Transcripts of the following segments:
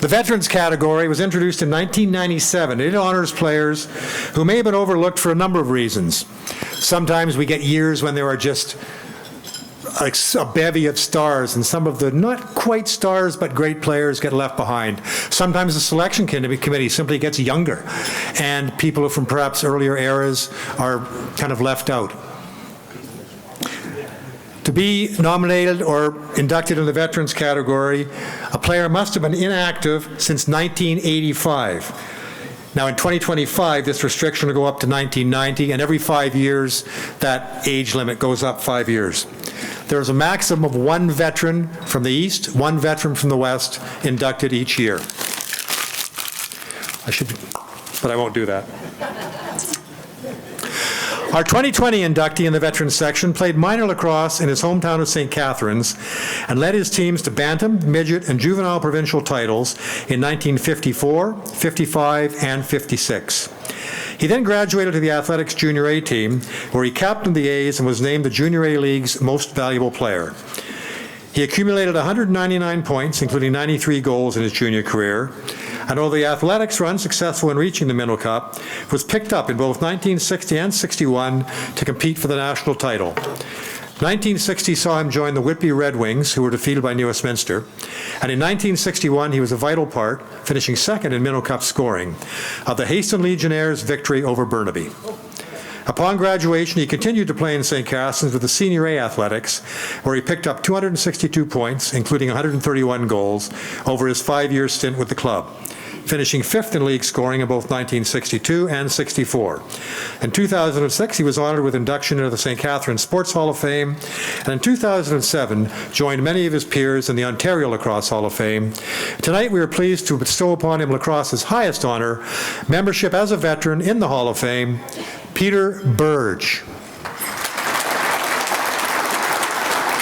The Veterans category was introduced in 1997. It honors players who may have been overlooked for a number of reasons. Sometimes we get years when there are just a bevy of stars, and some of the not quite stars but great players get left behind. Sometimes the selection committee simply gets younger, and people from perhaps earlier eras are kind of left out. To be nominated or inducted in the Veterans category, a player must have been inactive since 1985. Now in 2025, this restriction will go up to 1990, and every 5 years, that age limit goes up 5 years. There is a maximum of one veteran from the East, one veteran from the West inducted each year. But I won't do that. Our 2020 inductee in the Veterans section played minor lacrosse in his hometown of St. Catharines and led his teams to bantam, midget, and juvenile provincial titles in 1954, 55, and 56. He then graduated to the Athletics Junior A team, where he captained the A's and was named the Junior A League's most valuable player. He accumulated 199 points, including 93 goals in his junior career, and although the Athletics were unsuccessful in reaching the Minto Cup, was picked up in both 1960 and 61 to compete for the national title. 1960 saw him join the Whitby Red Wings, who were defeated by New Westminster, and in 1961 he was a vital part, finishing second in Minto Cup scoring, of the Hastings Legionnaires' victory over Burnaby. Upon graduation, he continued to play in St. Catharines with the Senior A Athletics, where he picked up 262 points, including 131 goals, over his 5-year stint with the club, finishing fifth in league scoring in both 1962 and 64. In 2006, he was honored with induction into the St. Catharines Sports Hall of Fame, and in 2007, joined many of his peers in the Ontario Lacrosse Hall of Fame. Tonight, we are pleased to bestow upon him lacrosse's highest honor, membership as a veteran in the Hall of Fame, Peter Berge.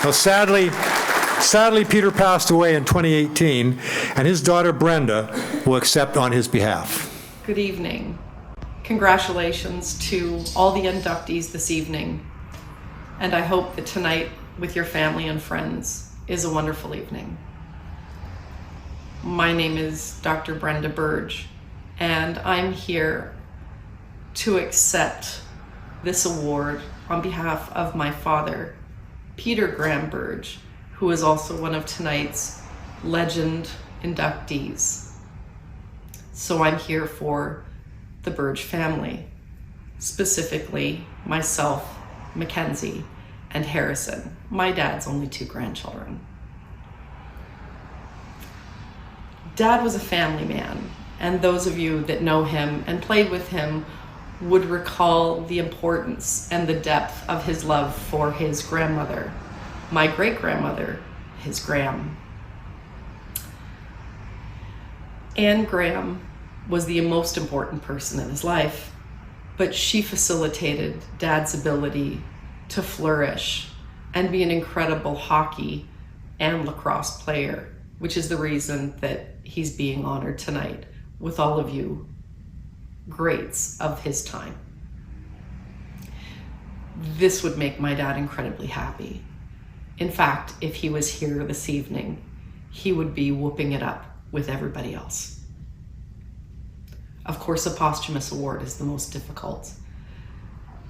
Now, sadly, Peter passed away in 2018, and his daughter Brenda will accept on his behalf. Good evening. Congratulations to all the inductees this evening, and I hope that tonight with your family and friends is a wonderful evening. My name is Dr. Brenda Berge, and I'm here to accept this award on behalf of my father, Peter Graham Berge, who is also one of tonight's legend inductees. So I'm here for the Berge family, specifically myself, Mackenzie, and Harrison, my dad's only 2 grandchildren. Dad was a family man, and those of you that know him and played with him would recall the importance and the depth of his love for his grandmother, my great-grandmother, his Gram. Anne Graham was the most important person in his life, but she facilitated Dad's ability to flourish and be an incredible hockey and lacrosse player, which is the reason that he's being honored tonight with all of you greats of his time. This would make my dad incredibly happy. In fact, if he was here this evening, he would be whooping it up with everybody else. Of course, a posthumous award is the most difficult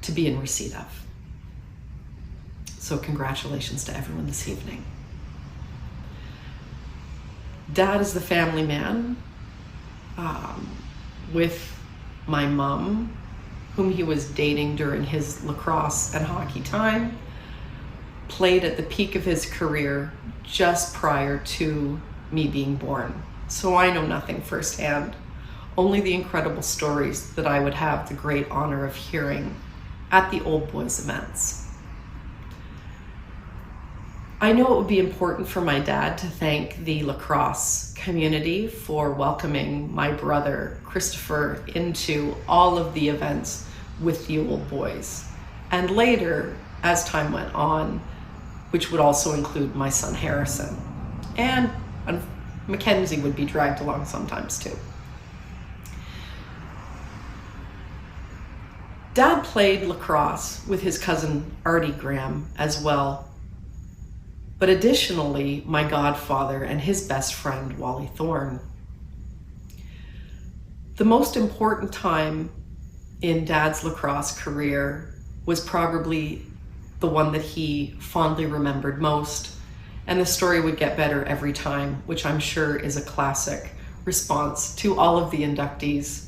to be in receipt of. So congratulations to everyone this evening. Dad is the family man, with my mom, whom he was dating during his lacrosse and hockey time, played at the peak of his career just prior to me being born. So I know nothing firsthand, only the incredible stories that I would have the great honor of hearing at the Old Boys events. I know it would be important for my dad to thank the lacrosse community for welcoming my brother Christopher into all of the events with the Old Boys. And later, as time went on, which would also include my son Harrison. And Mackenzie would be dragged along sometimes too. Dad played lacrosse with his cousin Artie Graham as well. But additionally, my godfather and his best friend, Wally Thorne. The most important time in Dad's lacrosse career was probably the one that he fondly remembered most, and the story would get better every time, which I'm sure is a classic response to all of the inductees.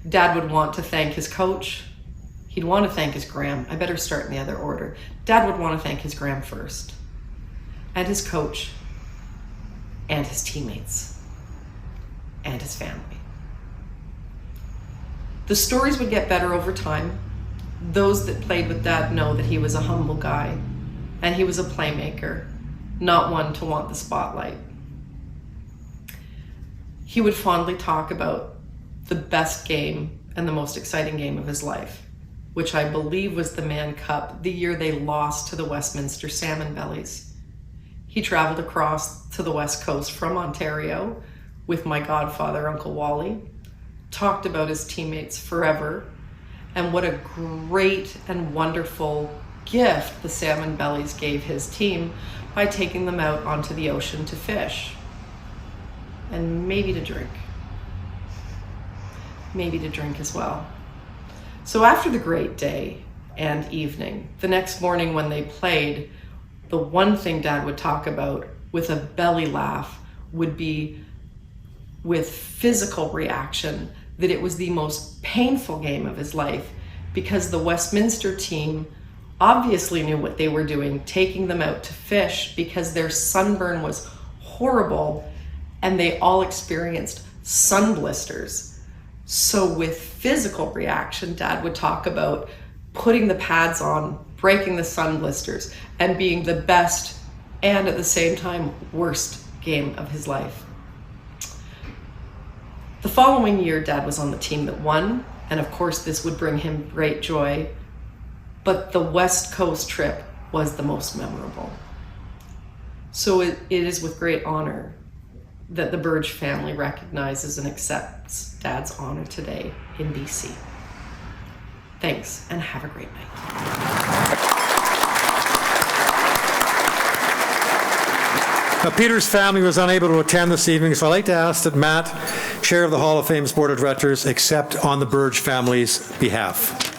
Dad would want to thank his coach. He'd want to thank his gram. I better start in the other order. Dad would want to thank his gram first, and his coach, and his teammates, and his family. The stories would get better over time. Those that played with Dad know that he was a humble guy, and he was a playmaker, not one to want the spotlight. He would fondly talk about the best game and the most exciting game of his life, which I believe was the Minto Cup, the year they lost to the Westminster Salmon Bellies. He traveled across to the West Coast from Ontario with my godfather, Uncle Wally, talked about his teammates forever, and what a great and wonderful gift the Salmon Bellies gave his team by taking them out onto the ocean to fish. And maybe to drink. Maybe to drink as well. So after the great day and evening, the next morning when they played, the one thing Dad would talk about with a belly laugh would be with physical reaction that it was the most painful game of his life because the Westminster team obviously knew what they were doing, taking them out to fish because their sunburn was horrible and they all experienced sun blisters. So with physical reaction, Dad would talk about putting the pads on, breaking the sun blisters, and being the best and at the same time worst game of his life. The following year, Dad was on the team that won, and of course this would bring him great joy, but the West Coast trip was the most memorable. So it is with great honor that the Berge family recognizes and accepts Dad's honor today in BC. Thanks, and have a great night. Now, Peter's family was unable to attend this evening, so I'd like to ask that Matt, Chair of the Hall of Fame's Board of Directors, accept on the Berge family's behalf.